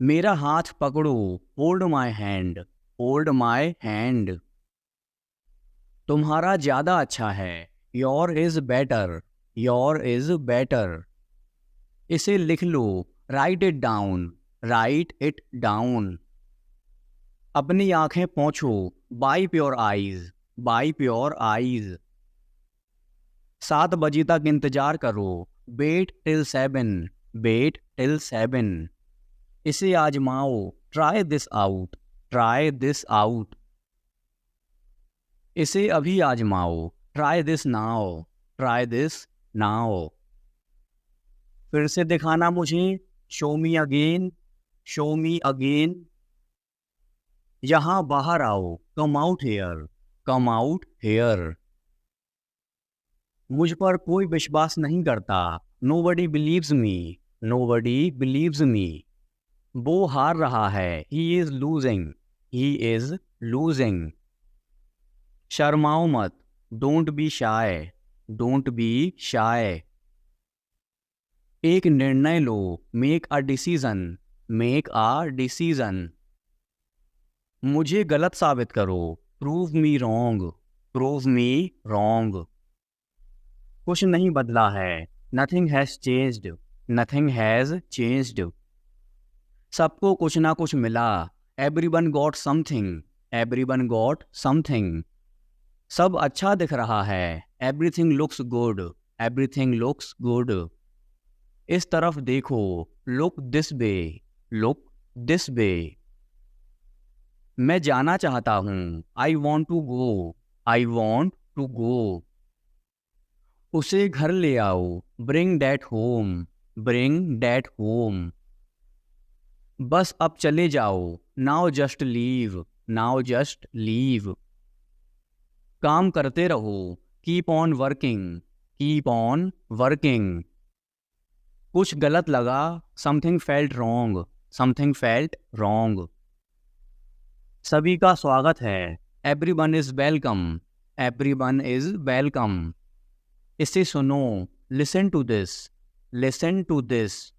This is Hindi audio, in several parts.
मेरा हाथ पकड़ो, hold my hand, hold my hand. तुम्हारा ज्यादा अच्छा है, your is better, your is better. इसे लिख लो, write it down, write it down. अपनी आंखें पोंछो, wipe your eyes, wipe your eyes. 7 बजे तक इंतजार करो, वेट टिल 7, वेट टिल 7। इसे आजमाओ, try this out, try this out. इसे अभी आजमाओ, try this now, try this now. फिर से दिखाना मुझे, show me again, show me again. यहाँ बाहर आओ, come out here, come out here. मुझ पर कोई विश्वास नहीं करता, nobody believes me, nobody believes me. वो हार रहा है, he is losing, he is losing. शर्माओ मत, don't be shy, don't be shy. एक निर्णय लो, make a decision, make a decision. मुझे गलत साबित करो, prove me wrong, prove me wrong. कुछ नहीं बदला है, nothing has changed, nothing has changed. सबको कुछ ना कुछ मिला, everyone got something, everyone got something. सब अच्छा दिख रहा है, everything looks good, everything looks good. इस तरफ देखो, look this way, look this way. मैं जाना चाहता हूँ, I want to go, I want to गो। उसे घर ले आओ, bring that home, bring that home. बस अब चले जाओ, now just leave, now just leave. काम करते रहो, keep on working, keep on working. कुछ गलत लगा, something felt wrong, something felt wrong. सभी का स्वागत है, everyone is welcome, everyone is welcome. इसे सुनो, listen to this, listen to this.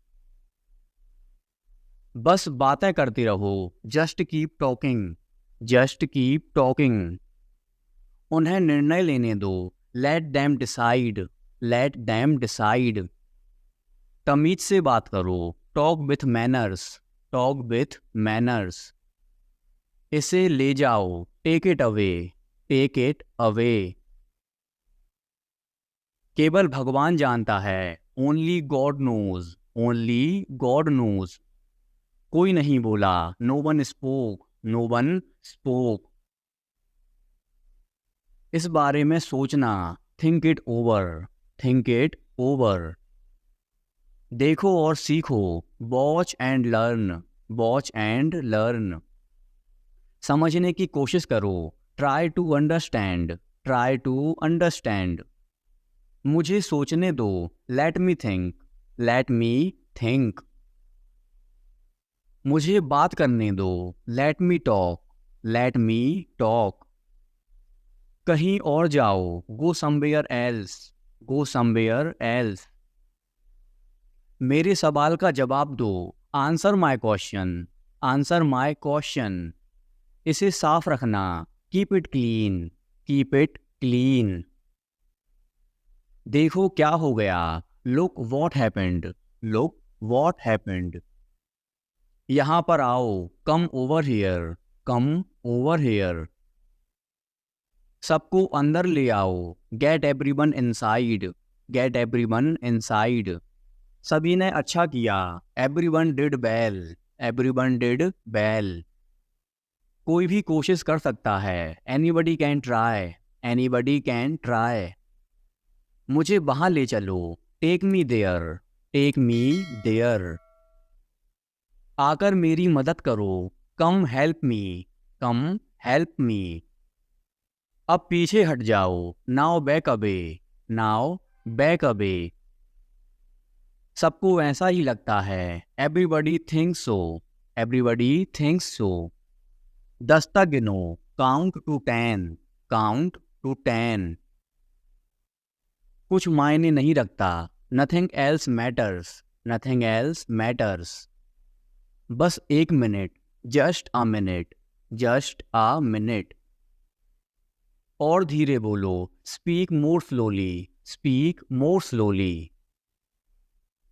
बस बातें करती रहो, just keep talking, just keep talking. उन्हें निर्णय लेने दो, let them decide, let them decide. तमीज से बात करो, talk with manners, talk with manners. इसे ले जाओ, take it away, take it away. केवल भगवान जानता है, only God knows, only God knows. कोई नहीं बोला, no one spoke, no one spoke. इस बारे में सोचना, think it over, think it over. देखो और सीखो, watch and learn, watch and learn. समझने की कोशिश करो, try to understand, try to understand. मुझे सोचने दो, let me think, let me think. मुझे बात करने दो, let me talk, let me talk. कहीं और जाओ, go somewhere else, go somewhere else. मेरे सवाल का जवाब दो, answer my question, answer my question. इसे साफ रखना, keep it clean, keep it clean. देखो क्या हो गया, look what happened, look what happened. यहाँ पर आओ, come over here, come over here. सबको अंदर ले आओ, get everyone inside, get everyone inside. सभी ने अच्छा किया, everyone did well, everyone did well. कोई भी कोशिश कर सकता है, anybody can try, anybody can try. मुझे वहां ले चलो, take me there, take me there. आकर मेरी मदद करो, कम हेल्प मी, कम हेल्प मी। अब पीछे हट जाओ, now back away, now back away. सबको ऐसा ही लगता है, एवरीबडी थिंक्स सो, एवरीबडी थिंक्स सो। 10 तक गिनो, काउंट टू 10, काउंट टू 10। कुछ मायने नहीं रखता, nothing else matters, nothing else matters. बस एक minute, just a minute, just a minute. और धीरे बोलो, speak more slowly, speak more slowly.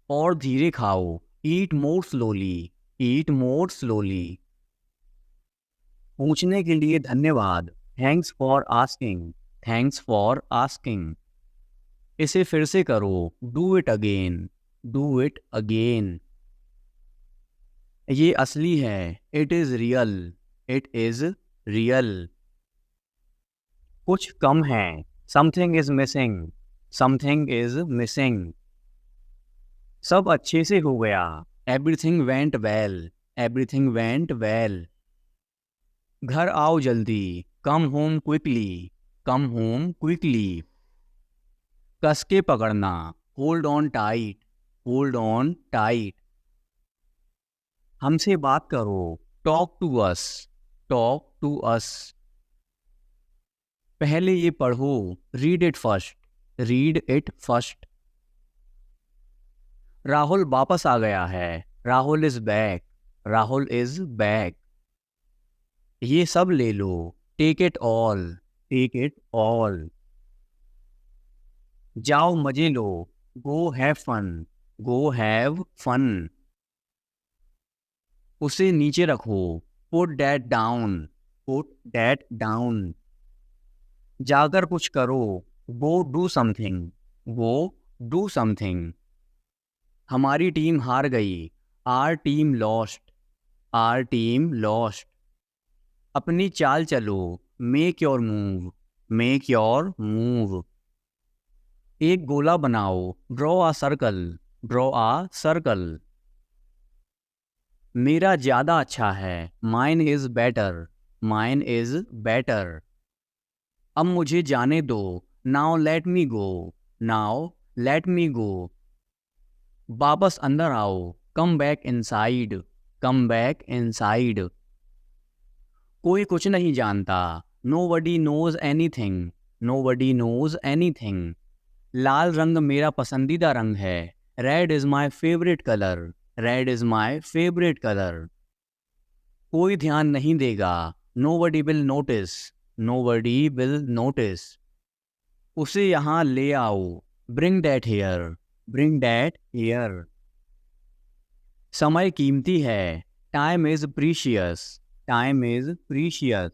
और धीरे खाओ, ईट मोर स्लोली, ईट मोर स्लोली। पूछने के लिए धन्यवाद, thanks for asking, thanks for asking. इसे फिर से करो, do it again, do it again. ये असली है, it is real, it is real. कुछ कम है, something is missing, something is missing. सब अच्छे से हो गया, everything went well, everything went well. घर आओ जल्दी, come home quickly, come home quickly. कस के पकड़ना, hold on tight, hold on tight. हमसे बात करो, talk to us, talk to us. पहले ये पढ़ो, read it first, read it first. Rahul वापस आ गया है, Rahul is back, Rahul is back. ये सब ले लो, take it all, take it all. जाओ मजे लो, go have fun, go have fun. उसे नीचे रखो, put that down, put that down. जाकर कुछ करो, go do something, go do something. हमारी टीम हार गई, our team lost, are team lost. अपनी चाल चलो, make your move, make your move. एक गोला बनाओ, draw a circle, draw a circle. मेरा ज़्यादा अच्छा है, mine is better, mine is better. अब मुझे जाने दो, now let me go, now let me go. वापस अंदर आओ, come back inside, come back inside. कोई कुछ नहीं जानता, nobody knows anything, nobody knows anything. लाल रंग मेरा पसंदीदा रंग है, red is my favourite colour, red is my favourite colour. कोई ध्यान नहीं देगा, nobody will notice, nobody will notice. उसे यहाँ ले आओ, bring that here, bring that here. समय कीमती है, time is precious, time is precious.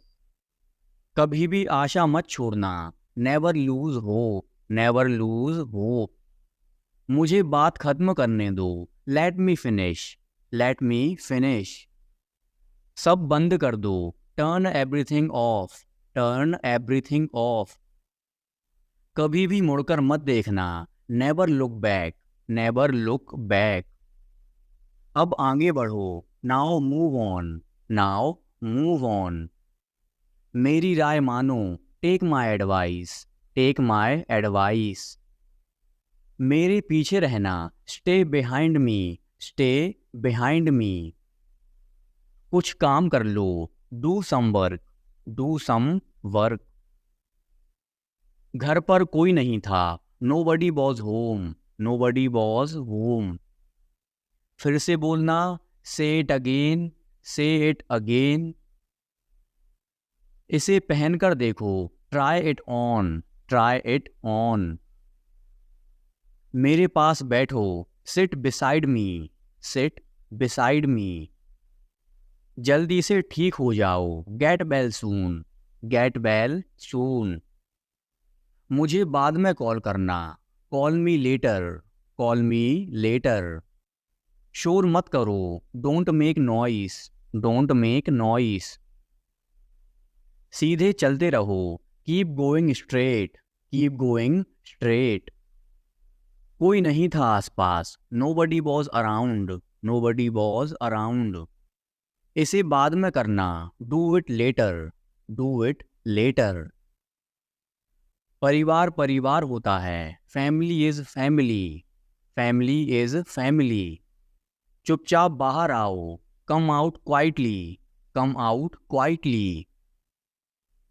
कभी भी आशा मत छोड़ना, never lose hope, never lose hope. मुझे बात खत्म करने दो, let me finish, let me finish. सब बंद कर दो, turn everything of, turn everything of. कभी भी मुड़कर मत देखना, never look back, never look back. अब आगे बढ़ो, now move on, now move on. मेरी राय मानो, take my advice, take my advice. मेरे पीछे रहना, stay behind me, stay behind me. कुछ काम कर लो, do some work, do some work. घर पर कोई नहीं था, nobody was home, nobody was home. फिर से बोलना, say it again, say it again. इसे पहनकर देखो, try it on, try it on. मेरे पास बैठो, seat beside me, seat beside me. जल्दी से ठीक हो जाओ, get well soon, get well soon. मुझे बाद में कॉल करना, call me later, call me later. शोर मत करो, don't make noise, don't make noise. सीधे चलते रहो, keep going straight, keep going straight. कोई नहीं था आसपास, nobody was around, nobody was around. इसे बाद में करना, do it later, do it later. परिवार परिवार होता है, family is family, family is family. चुपचाप बाहर आओ, come out quietly, come out quietly.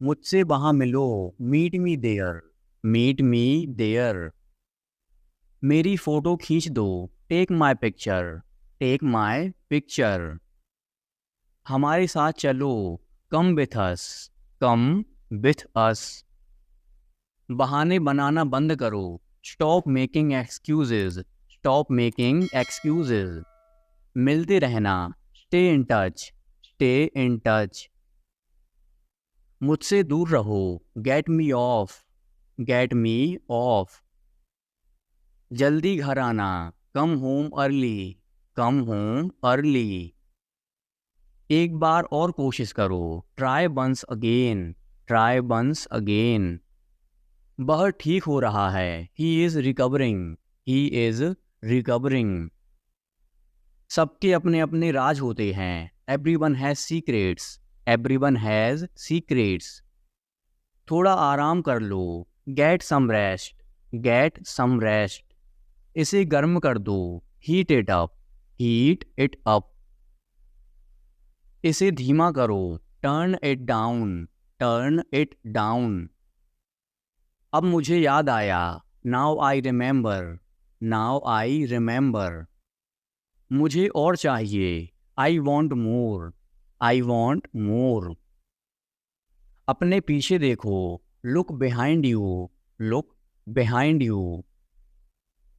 मुझसे वहां मिलो, meet me there, meet me there. मेरी फोटो खींच दो, take my picture, take my picture. हमारे साथ चलो, come with us, come with us. बहाने बनाना बंद करो, stop making excuses, stop making excuses. मिलते रहना, stay in touch, stay in touch. मुझसे दूर रहो, get me off, get me off. जल्दी घर आना, come home early, come home early. एक बार और कोशिश करो, try once again, try once again. वह ठीक हो रहा है, he is recovering, he is recovering. सबके अपने अपने राज होते हैं, everyone has secrets, everyone has secrets. थोड़ा आराम कर लो, get some rest, get some rest. इसे गर्म कर दो, heat it up, heat it up. इसे धीमा करो, turn it down, turn it down. अब मुझे याद आया, now I remember, now I remember. मुझे और चाहिए, I want more, I want more. अपने पीछे देखो, look behind you, look behind you.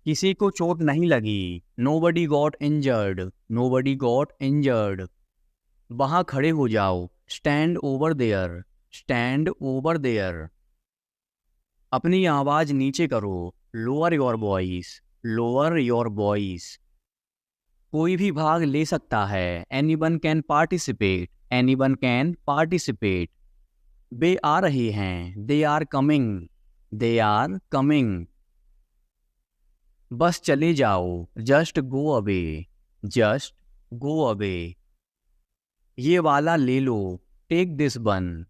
किसी को चोट नहीं लगी, nobody got injured, nobody got injured. वहाँ खड़े हो जाओ, stand over there, stand over there. अपनी आवाज़ नीचे करो, lower your voice, lower your voice. कोई भी भाग ले सकता है, anyone can participate, anyone can participate. वे आ रहे हैं, they are coming, they are coming. बस चले जाओ, just go away, just go away. ये वाला ले लो, take this one,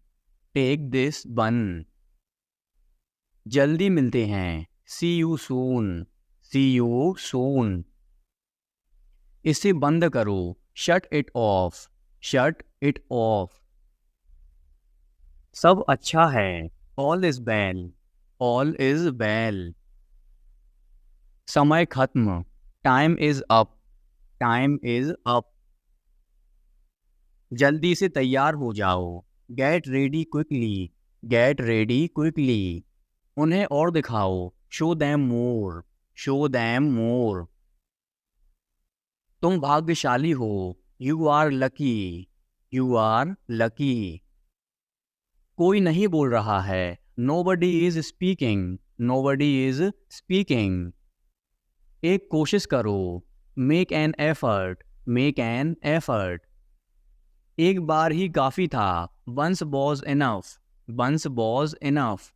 take this one. जल्दी मिलते हैं, see you soon, C you soon. इसे बंद करो, shut it off, shut it off. सब अच्छा है, all is well, all is well. समय खत्म, time is up, time is up. जल्दी से तैयार हो जाओ, get ready quickly, get ready quickly. उन्हें और दिखाओ, show them more, show them more. तुम भाग्यशाली हो, you are lucky, you are lucky. कोई नहीं बोल रहा है, nobody is speaking, nobody is speaking. एक कोशिश करो, make an effort, make an effort. एक बार ही काफ़ी था, once was enough, once was enough.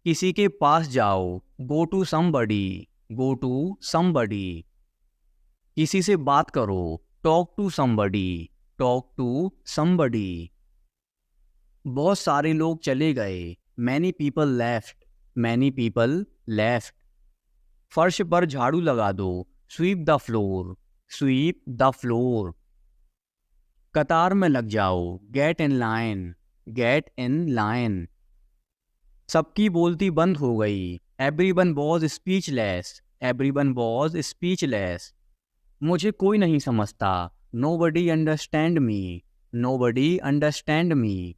किसी के पास जाओ, go to somebody, go to somebody. किसी से बात करो, talk to somebody, talk to somebody. बहुत सारे लोग चले गए, many people left, many people left. फर्श पर झाड़ू लगा दो, sweep the floor, sweep the floor. कतार में लग जाओ, get in line, get in line. सबकी बोलती बंद हो गई, everyone was speechless, everyone was speechless. मुझे कोई नहीं समझता, nobody understand me, nobody understand me.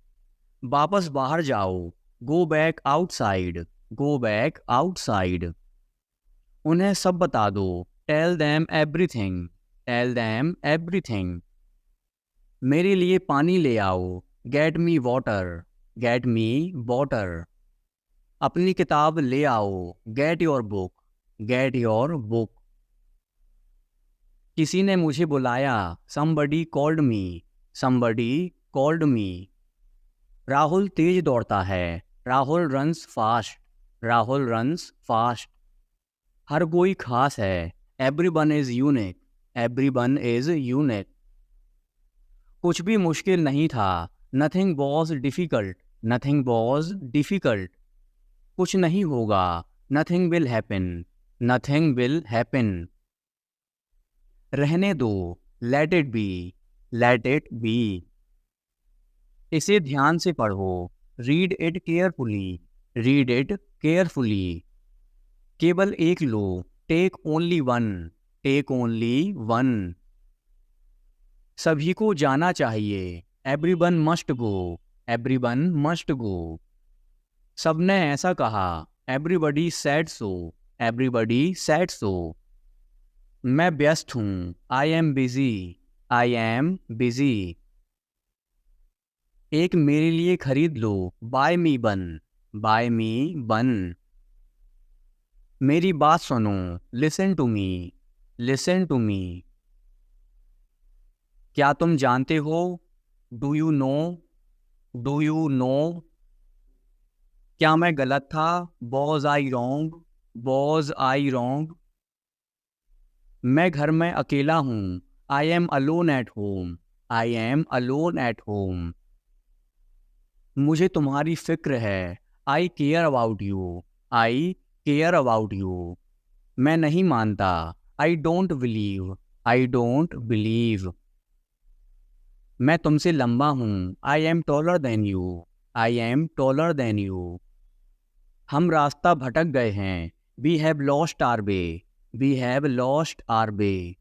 वापस बाहर जाओ, go back outside, go back outside. उन्हें सब बता दो, tell them everything, tell them everything. मेरे लिए पानी ले आओ, get me water, get me water. अपनी किताब ले आओ, get your book, get your book. किसी ने मुझे बुलाया, somebody called me, somebody called me। Rahul तेज दौड़ता है, Rahul runs fast, Rahul runs fast. हर कोई खास है, everyone is unique, everyone is unique. कुछ भी मुश्किल नहीं था, nothing was difficult, nothing was difficult. कुछ नहीं होगा, nothing will happen, nothing will happen. रहने दो, let it be, let it be. इसे ध्यान से पढ़ो, read it carefully, read it carefully. केवल एक लो, take only one, take only one. सभी को जाना चाहिए, everyone must go, everyone must go. सबने ऐसा कहा, everybody said so, everybody said so. मैं व्यस्त हूँ, I am busy, I am busy. एक मेरे लिए खरीद लो, buy me one, buy me one. मेरी बात सुनो, listen to me, listen to me. क्या तुम जानते हो, do you know, do you know. क्या मैं गलत था, was I wrong, was I wrong. मैं घर में अकेला हूँ, I am alone at home, I am alone at home. मुझे तुम्हारी फिक्र है, I care about you, I care about you. मैं नहीं मानता, I don't believe, I don't believe. मैं तुमसे लंबा हूँ, I am taller than you, I am taller than you. हम रास्ता भटक गए हैं, we have lost our way, we have lost our way.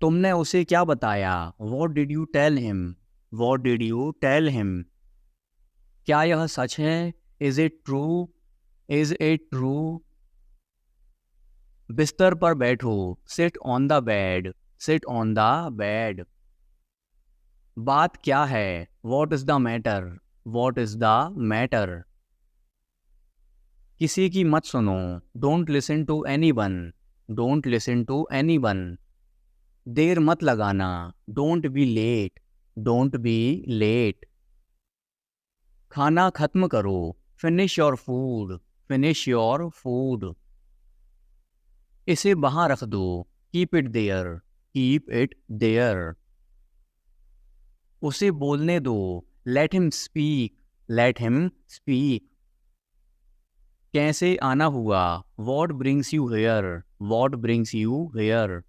तुमने उसे क्या बताया, what did you tell him, what did you tell him. क्या यह सच है, is it true, is it true. बिस्तर पर बैठो, sit on the bed, sit on the bed. बात क्या है, what is the matter, what is the matter. किसी की मत सुनो, don't listen to anyone, don't listen to anyone. देर मत लगाना, don't be late, don't be late. खाना खत्म करो, finish your food, finish your food. इसे वहां रख दो, keep it there, keep it there. उसे बोलने दो, let him speak, let him speak. कैसे आना हुआ, what brings you here, what brings you here.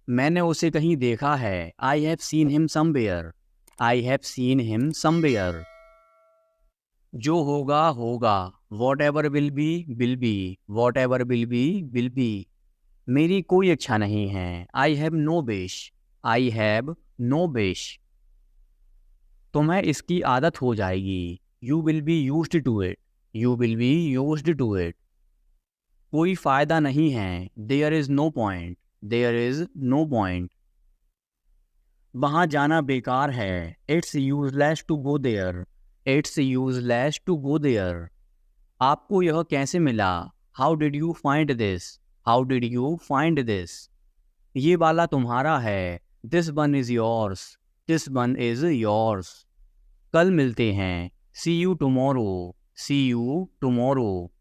मैंने उसे कहीं देखा है, I have seen him somewhere, I have seen him somewhere. जो होगा होगा, whatever will be will be, whatever will be will be. मेरी कोई इच्छा नहीं है, I have no wish, I have no wish. तुम्हें इसकी आदत हो जाएगी, you will be used to it, you will be used to it. कोई फायदा नहीं है, there is no point, there is no point. वहाँ जाना बेकार है, it's useless to go there, it's useless to go there. आपको यह कैसे मिला, how did you find this, how did you find this. ये वाला तुम्हारा है, this one is yours, this one is yours. कल मिलते हैं, see you tomorrow, see you tomorrow.